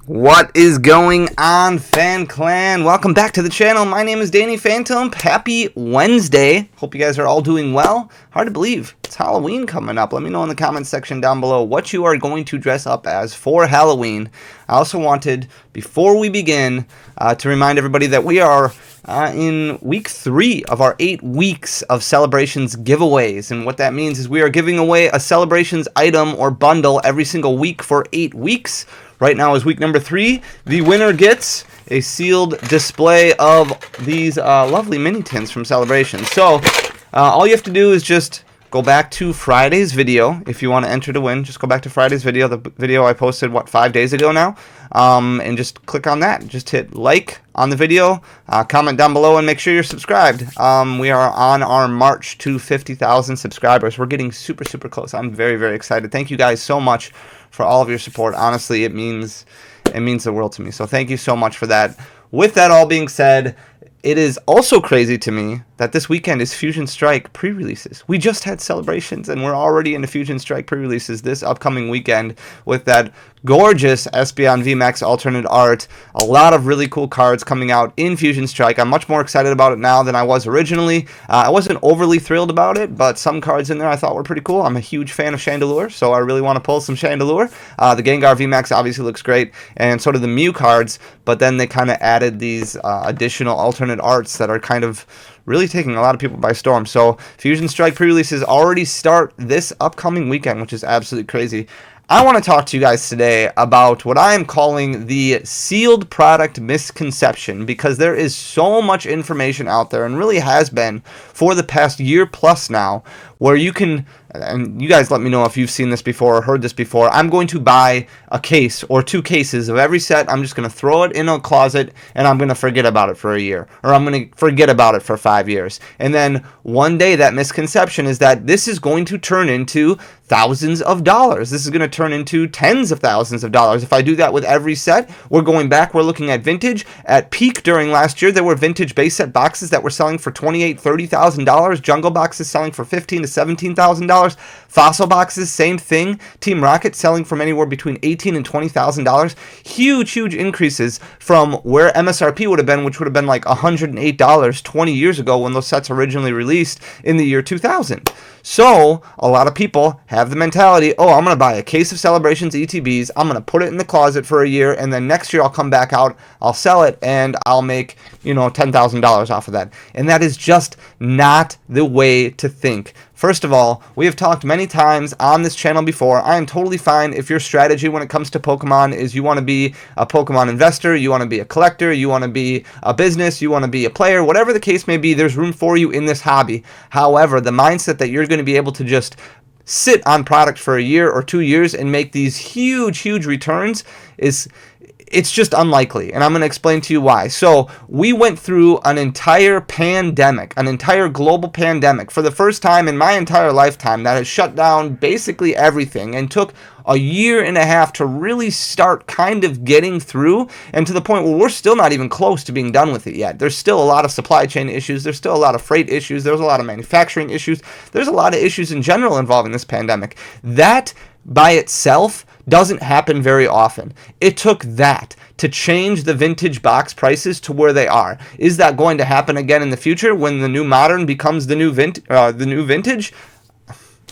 What is going on, Fan Clan? Welcome back to the channel. My name is Danny Phantom. Happy Wednesday. Hope you guys are all doing well. Hard to believe it's Halloween coming up. Let me know in the comments section down below what you are going to dress up as for Halloween. I also wanted, before we begin, to remind everybody that we are in week 3 of our 8 weeks of Celebrations giveaways. And what that means is we are giving away a Celebrations item or bundle every single week for 8 weeks. Right now is week number 3. The winner gets a sealed display of these lovely mini tins from Celebrations. So all you have to do is just go back to Friday's video. If you want to enter to win, just go back to Friday's video, the video I posted, 5 days ago now, and just click on that. Just hit like on the video, comment down below, and make sure you're subscribed. We are on our march to 50,000 subscribers. We're getting super close. I'm very excited. Thank you guys so much for all of your support. Honestly, it means the world to me. So thank you so much for that. With that all being said, it is also crazy to me that this weekend is Fusion Strike pre-releases. We just had Celebrations, and we're already into Fusion Strike pre-releases this upcoming weekend with that gorgeous Espeon VMAX alternate art. A lot of really cool cards coming out in Fusion Strike. I'm much more excited about it now than I was originally. I wasn't overly thrilled about it, but some cards in there I thought were pretty cool. I'm a huge fan of Chandelure, so I really want to pull some Chandelure. The Gengar VMAX obviously looks great, and sort of the Mew cards, but then they kind of added these additional alternate arts that are kind of really taking a lot of people by storm. So Fusion Strike pre-releases already start this upcoming weekend, which is absolutely crazy. I want to talk to you guys today about what I am calling the sealed product misconception, because there is so much information out there, and really has been for the past year plus now, where you can, and you guys let me know if you've seen this before or heard this before. I'm going to buy a case or 2 cases of every set. I'm just going to throw it in a closet, and I'm going to forget about it for a year, or I'm going to forget about it for 5 years. And then one day that misconception is that this is going to turn into thousands of dollars. This is going to turn into tens of thousands of dollars. If I do that with every set, we're going back, we're looking at vintage. At peak during last year, there were vintage base set boxes that were selling for $28,000, $30,000. Jungle boxes selling for $15,000 to $17,000. Fossil boxes, same thing. Team Rocket selling from anywhere between $18,000 and $20,000. Huge increases from where MSRP would have been, which would have been like $108 20 years ago when those sets originally released in the year 2000. So a lot of people have the mentality, oh, I'm going to buy a case of Celebrations ETBs, I'm going to put it in the closet for a year, and then next year I'll come back out, I'll sell it, and I'll make, $10,000 off of that. And that is just not the way to think. First of all, we have talked many times on this channel before. I am totally fine if your strategy when it comes to Pokemon is you want to be a Pokemon investor, you want to be a collector, you want to be a business, you want to be a player, whatever the case may be, there's room for you in this hobby. However, the mindset that you're going to be able to just sit on product for a year or 2 years and make these huge returns it's just unlikely, and I'm going to explain to you why. So we went through an entire pandemic, an entire global pandemic, for the first time in my entire lifetime, that has shut down basically everything and took a year and a half to really start kind of getting through, and to the point where we're still not even close to being done with it yet. There's still a lot of supply chain issues, there's still a lot of freight issues, there's a lot of manufacturing issues, there's a lot of issues in general involving this pandemic. That by itself doesn't happen very often. It took that to change the vintage box prices to where they are. Is that going to happen again in the future when the new modern becomes the new vintage?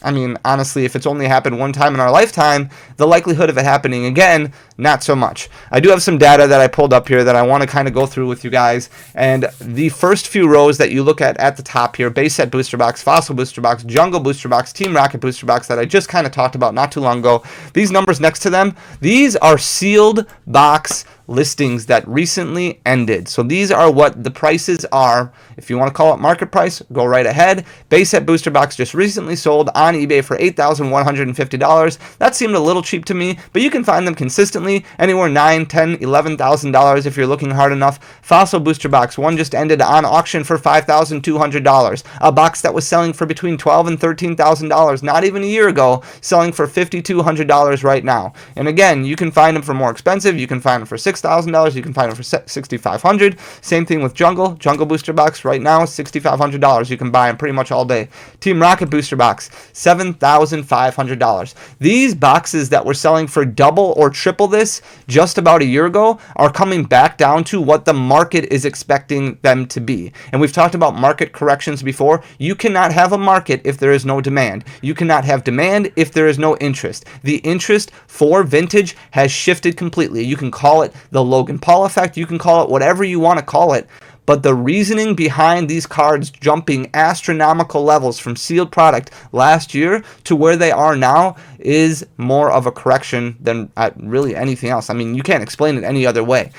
I mean, honestly, if it's only happened one time in our lifetime, the likelihood of it happening again, not so much. I do have some data that I pulled up here that I want to kind of go through with you guys. And the first few rows that you look at the top here, base set booster box, fossil booster box, jungle booster box, Team Rocket booster box that I just kind of talked about not too long ago, these numbers next to them, these are sealed box listings that recently ended. So these are what the prices are. If you want to call it market price, go right ahead. Base set booster box just recently sold on eBay for $8,150. That seemed a little cheap to me, but you can find them consistently anywhere $9,000, $10,000, $11,000 if you're looking hard enough. Fossil booster box, one just ended on auction for $5,200. A box that was selling for between $12,000 and $13,000 not even a year ago, selling for $5,200 right now. And again, you can find them for more expensive. You can find them for $6,000, $6,000. You can find them for $6,500. Same thing with Jungle Booster Box right now, $6,500. You can buy them pretty much all day. Team Rocket Booster Box, $7,500. These boxes that were selling for double or triple this just about a year ago are coming back down to what the market is expecting them to be. And we've talked about market corrections before. You cannot have a market if there is no demand. You cannot have demand if there is no interest. The interest for vintage has shifted completely. You can call it the Logan Paul effect. You can call it whatever you want to call it. But the reasoning behind these cards jumping astronomical levels from sealed product last year to where they are now is more of a correction than really anything else. I mean, you can't explain it any other way.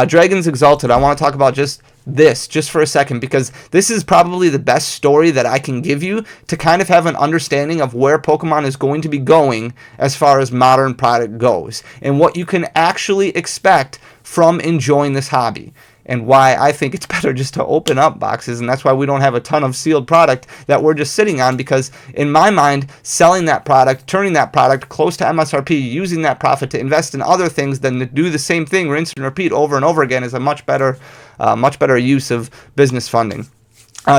Dragons Exalted, I want to talk about just for a second, because this is probably the best story that I can give you to kind of have an understanding of where Pokemon is going to be going as far as modern product goes and what you can actually expect from enjoying this hobby. And why I think it's better just to open up boxes, and that's why we don't have a ton of sealed product that we're just sitting on, because in my mind, selling that product, turning that product close to MSRP, using that profit to invest in other things than to do the same thing, rinse and repeat over and over again, is a much better use of business funding.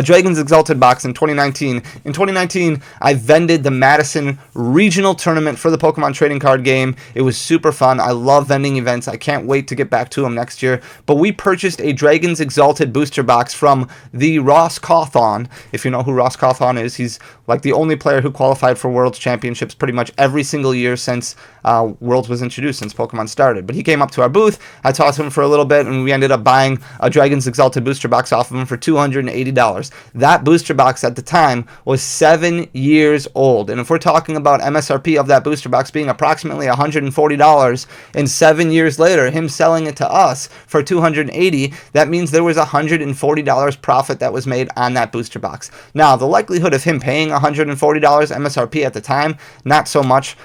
Dragons Exalted box in 2019. In 2019, I vended the Madison Regional Tournament for the Pokemon trading card game. It was super fun. I love vending events. I can't wait to get back to them next year. But we purchased a Dragons Exalted booster box from the Ross Cawthon. If you know who Ross Cawthon is, he's like the only player who qualified for Worlds Championships pretty much every single year since Worlds was introduced, since Pokemon started. But he came up to our booth. I talked to him for a little bit, and we ended up buying a Dragons Exalted booster box off of him for $280. That booster box at the time was 7 years old. And if we're talking about MSRP of that booster box being approximately $140, and 7 years later, him selling it to us for $280, that means there was $140 profit that was made on that booster box. Now, the likelihood of him paying $140 MSRP at the time, not so much,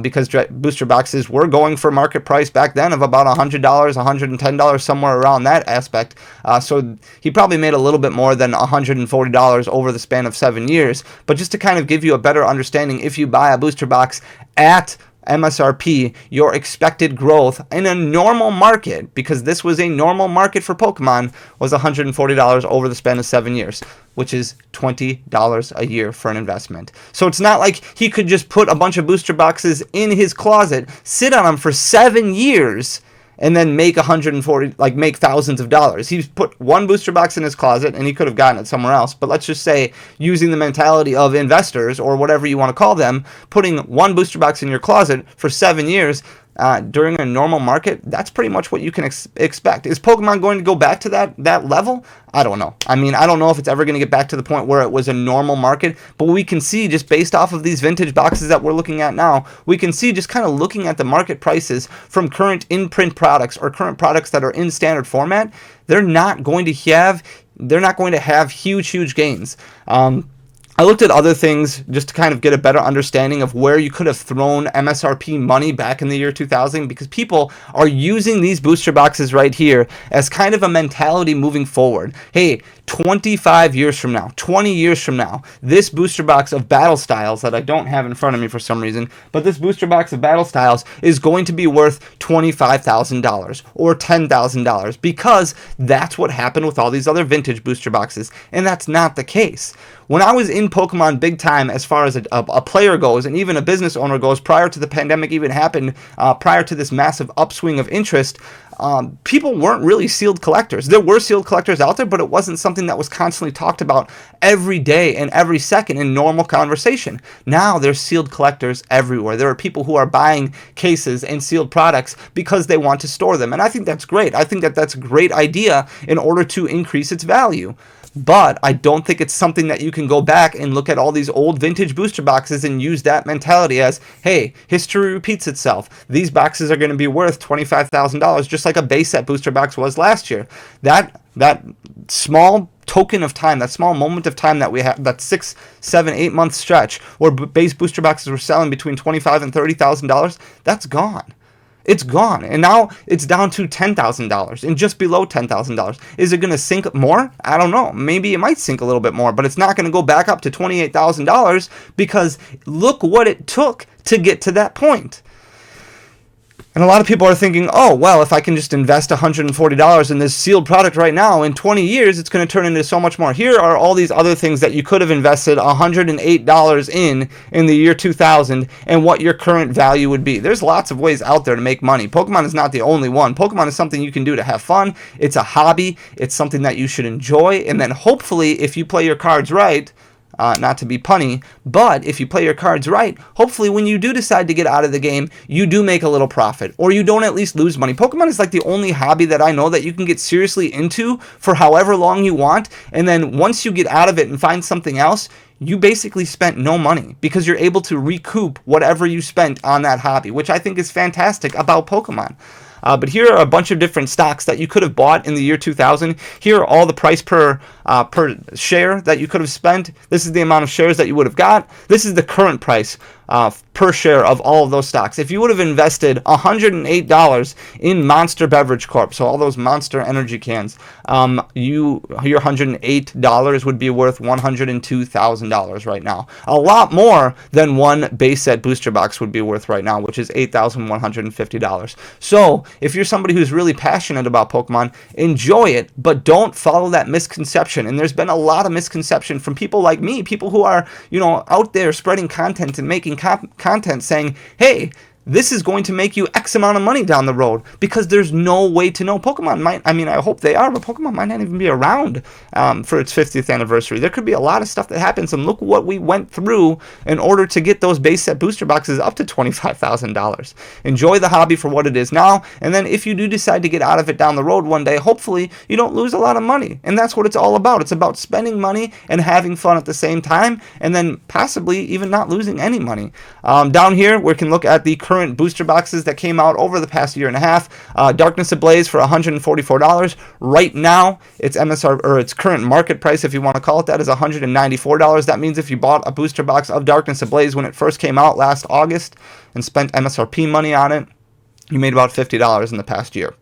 because booster boxes were going for market price back then of about $100, $110, somewhere around that aspect. So he probably made a little bit more than $140 over the span of 7 years. But just to kind of give you a better understanding, if you buy a booster box at MSRP, your expected growth in a normal market, because this was a normal market for Pokemon, was $140 over the span of 7 years, which is $20 a year for an investment. So it's not like he could just put a bunch of booster boxes in his closet, sit on them for 7 years, and then make make thousands of dollars. He's put one booster box in his closet, and he could have gotten it somewhere else. But let's just say, using the mentality of investors, or whatever you want to call them, putting one booster box in your closet for 7 years during a normal market, that's pretty much what you can expect. Is Pokemon going to go back to that level? I don't know. I mean, I don't know if it's ever going to get back to the point where it was a normal market, but we can see, just based off of these vintage boxes that we're looking at now, we can see, just kind of looking at the market prices from current in-print products or current products that are in standard format, they're not going to have huge gains. I looked at other things just to kind of get a better understanding of where you could have thrown MSRP money back in the year 2000, because people are using these booster boxes right here as kind of a mentality moving forward. Hey, 25 years from now, 20 years from now, this booster box of Battle Styles that I don't have in front of me for some reason, but this booster box of Battle Styles is going to be worth $25,000 or $10,000, because that's what happened with all these other vintage booster boxes, and that's not the case. When I was in Pokemon big time, as far as a player goes, and even a business owner goes, prior to the pandemic even happened, prior to this massive upswing of interest, people weren't really sealed collectors. There were sealed collectors out there, but it wasn't something that was constantly talked about every day and every second in normal conversation. Now there's sealed collectors everywhere. There are people who are buying cases and sealed products because they want to store them, and I think that's great. I think that that's a great idea in order to increase its value. But I don't think it's something that you can go back and look at all these old vintage booster boxes and use that mentality as, hey, history repeats itself. These boxes are going to be worth $25,000, just like a base set booster box was last year. That small token of time, that small moment of time that we have, that 6, 7, 8 month stretch where base booster boxes were selling between $25,000 and $30,000, that's gone. It's gone, and now it's down to $10,000 and just below $10,000. Is it going to sink more? I don't know. Maybe it might sink a little bit more, but it's not going to go back up to $28,000, because look what it took to get to that point. And a lot of people are thinking, oh, well, if I can just invest $140 in this sealed product right now, in 20 years, it's going to turn into so much more. Here are all these other things that you could have invested $108 in the year 2000 and what your current value would be. There's lots of ways out there to make money. Pokemon is not the only one. Pokemon is something you can do to have fun. It's a hobby. It's something that you should enjoy. And then hopefully, if you play your cards right, not to be punny, but if you play your cards right, hopefully when you do decide to get out of the game, you do make a little profit, or you don't at least lose money. Pokemon is like the only hobby that I know that you can get seriously into for however long you want, and then once you get out of it and find something else, you basically spent no money because you're able to recoup whatever you spent on that hobby, which I think is fantastic about Pokemon. But here are a bunch of different stocks that you could have bought in the year 2000. Here are all the price per share that you could have spent. This is the amount of shares that you would have got. This is the current price per share of all of those stocks. If you would have invested $108 in Monster Beverage Corp, so all those Monster energy cans, your $108 would be worth $102,000 right now. A lot more than one base set booster box would be worth right now, which is $8,150. So if you're somebody who's really passionate about Pokemon, enjoy it, but don't follow that misconception. And there's been a lot of misconception from people like me, people who are, out there spreading content and making content saying, hey, this is going to make you X amount of money down the road, because there's no way to know. Pokemon might, I hope they are, but Pokemon might not even be around for its 50th anniversary. There could be a lot of stuff that happens, and look what we went through in order to get those base set booster boxes up to $25,000. Enjoy the hobby for what it is now, and then if you do decide to get out of it down the road one day, hopefully you don't lose a lot of money, and that's what it's all about. It's about spending money and having fun at the same time, and then possibly even not losing any money. Down here, we can look at the current booster boxes that came out over the past year and a half. Darkness Ablaze for $144. Right now, its MSR, or its current market price, if you want to call it that, is $194. That means if you bought a booster box of Darkness Ablaze when it first came out last August and spent MSRP money on it, you made about $50 in the past year.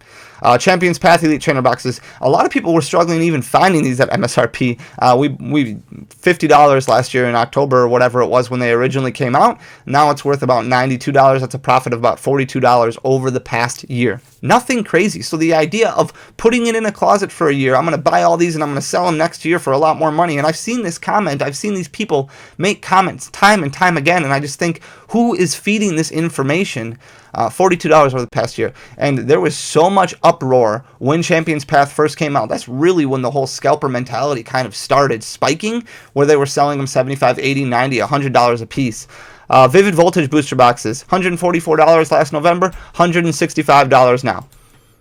Champions Path Elite Trainer boxes. A lot of people were struggling even finding these at MSRP. We $50 last year in October, or whatever it was when they originally came out. Now it's worth about $92. That's a profit of about $42 over the past year. Nothing crazy. So the idea of putting it in a closet for a year, I'm going to buy all these and I'm going to sell them next year for a lot more money. And I've seen this comment. I've seen these people make comments time and time again. And I just think, who is feeding this information? $42 over the past year. And there was so much uproar when Champions Path first came out. That's really when the whole scalper mentality kind of started spiking, where they were selling them $75, $80, $90, $100 a piece. Vivid Voltage booster boxes, $144 last November, $165 now.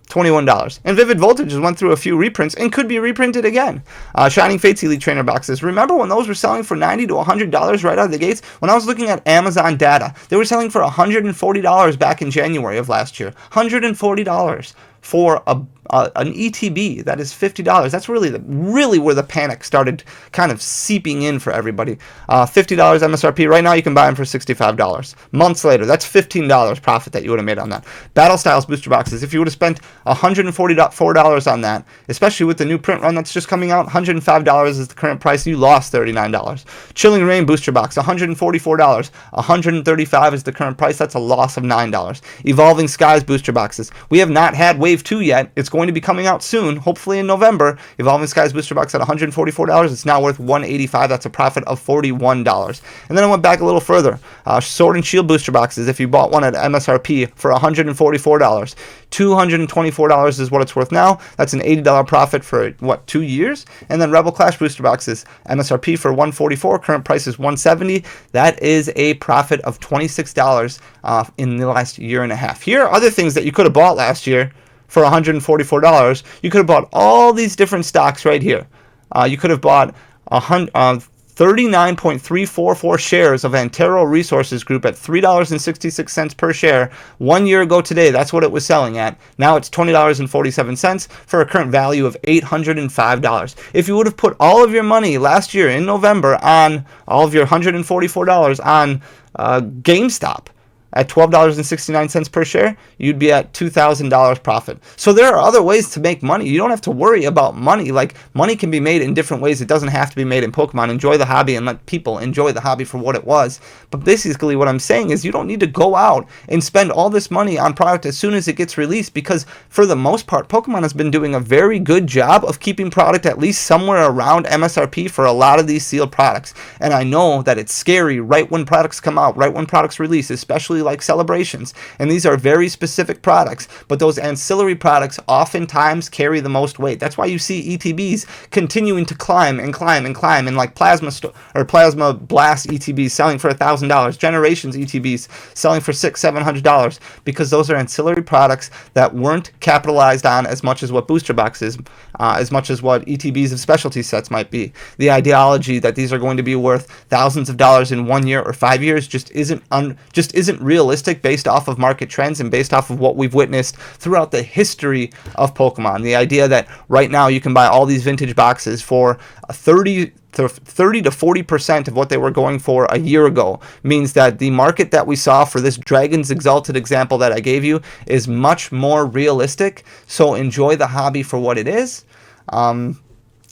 $21. And Vivid Voltage just went through a few reprints and could be reprinted again. Shining Fates Elite Trainer boxes. Remember when those were selling for $90 to $100 right out of the gates? When I was looking at Amazon data, they were selling for $140 back in January of last year. $140 for an ETB that is $50. That's really where the panic started kind of seeping in for everybody. $50 MSRP. Right now you can buy them for $65. Months later, that's $15 profit that you would have made on that. Battle Styles booster boxes. If you would have spent $144 on that, especially with the new print run that's just coming out, $105 is the current price. You lost $39. Chilling Reign booster box, $144. $135 is the current price. That's a loss of $9. Evolving Skies booster boxes. We have not had Wave 2 yet. It's going to be coming out soon, hopefully in November. Evolving Skies booster box at $144. It's now worth $185. That's a profit of $41. And then I went back a little further. Sword and Shield booster boxes. If you bought one at MSRP for $144, $224 is what it's worth now. That's an $80 profit for 2 years. And then Rebel Clash booster boxes, MSRP for $144, current price is $170. That is a profit of $26 in the last year and a half. Here are other things that you could have bought last year for $144. You could have bought all these different stocks right here. You could have bought 39.344 shares of Antero Resources Group at $3.66 per share 1 year ago today. That's what it was selling at. Now it's $20.47 for a current value of $805. If you would have put all of your money last year in November on all of your $144 on GameStop at $12.69 per share, you'd be at $2,000 profit. So there are other ways to make money. You don't have to worry about money. Like, money can be made in different ways. It doesn't have to be made in Pokemon. Enjoy the hobby and let people enjoy the hobby for what it was. But basically what I'm saying is you don't need to go out and spend all this money on product as soon as it gets released, because for the most part, Pokemon has been doing a very good job of keeping product at least somewhere around MSRP for a lot of these sealed products. And I know that it's scary right when products come out, right when products release, especially like celebrations. And these are very specific products, but those ancillary products oftentimes carry the most weight. That's why you see ETBs continuing to climb and climb and climb, and like Plasma Blast ETBs selling for $1,000, Generations ETBs selling for $600-700, because those are ancillary products that weren't capitalized on as much as what booster box is, as much as what ETBs of specialty sets might be. The ideology that these are going to be worth thousands of dollars in 1 year or 5 years just isn't realistic based off of market trends and based off of what we've witnessed throughout the history of Pokemon. The idea that right now you can buy all these vintage boxes for 30 to 40% of what they were going for a year ago means that the market that we saw for this Dragon's Exalted example that I gave you is much more realistic. So enjoy the hobby for what it is.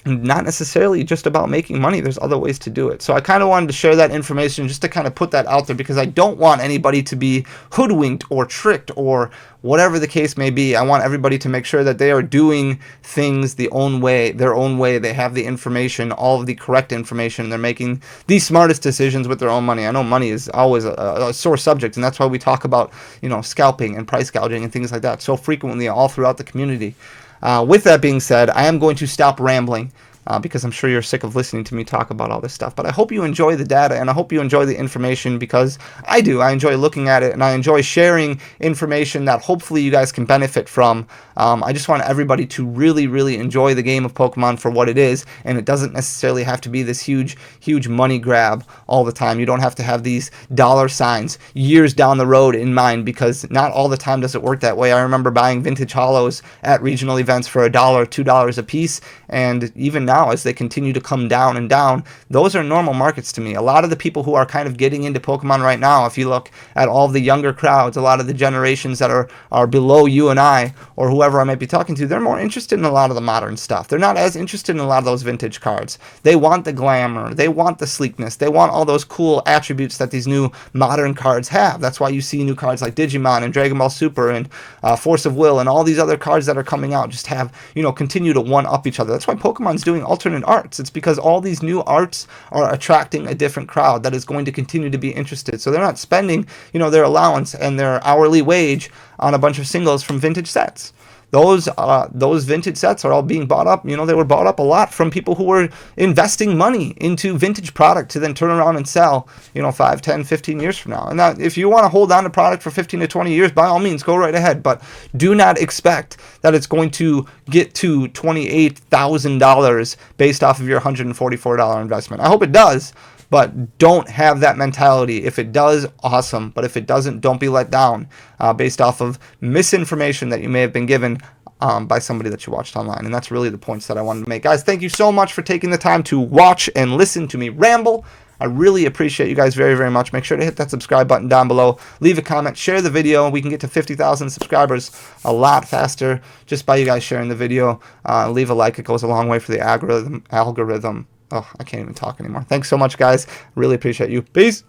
Not necessarily just about making money. There's other ways to do it. So I kind of wanted to share that information just to kind of put that out there, because I don't want anybody to be hoodwinked or tricked or whatever the case may be. I want everybody to make sure that they are doing things their own way. They have the information, all of the correct information. They're making the smartest decisions with their own money. I know money is always a sore subject, and that's why we talk about, scalping and price gouging and things like that so frequently all throughout the community. With that being said, I am going to stop rambling because I'm sure you're sick of listening to me talk about all this stuff. But I hope you enjoy the data, and I hope you enjoy the information, because I do. I enjoy looking at it, and I enjoy sharing information that hopefully you guys can benefit from. I just want everybody to really, really enjoy the game of Pokemon for what it is, and it doesn't necessarily have to be this huge, huge money grab all the time. You don't have to have these dollar signs years down the road in mind, because not all the time does it work that way. I remember buying vintage hollows at regional events for $1, $2 a piece, and even now, as they continue to come down and down, those are normal markets to me. A lot of the people who are kind of getting into Pokemon right now, if you look at all of the younger crowds, a lot of the generations that are below you and I, or whoever I might be talking to, they're more interested in a lot of the modern stuff. They're not as interested in a lot of those vintage cards. They want the glamour, they want the sleekness, they want all those cool attributes that these new modern cards have. That's why you see new cards like Digimon and Dragon Ball Super and Force of Will and all these other cards that are coming out just have, continue to one-up each other. That's why Pokemon's doing alternate arts. It's because all these new arts are attracting a different crowd that is going to continue to be interested. So they're not spending, their allowance and their hourly wage on a bunch of singles from vintage sets. Those vintage sets are all being bought up. They were bought up a lot from people who were investing money into vintage product to then turn around and sell, 5, 10, 15 years from now. And that, if you want to hold on to product for 15 to 20 years, by all means, go right ahead. But do not expect that it's going to get to $28,000 based off of your $144 investment. I hope it does, but don't have that mentality. If it does, awesome. But if it doesn't, don't be let down based off of misinformation that you may have been given by somebody that you watched online. And that's really the points that I wanted to make. Guys, thank you so much for taking the time to watch and listen to me ramble. I really appreciate you guys very, very much. Make sure to hit that subscribe button down below. Leave a comment. Share the video. We can get to 50,000 subscribers a lot faster just by you guys sharing the video. Leave a like. It goes a long way for the algorithm. Oh, I can't even talk anymore. Thanks so much, guys. Really appreciate you. Peace.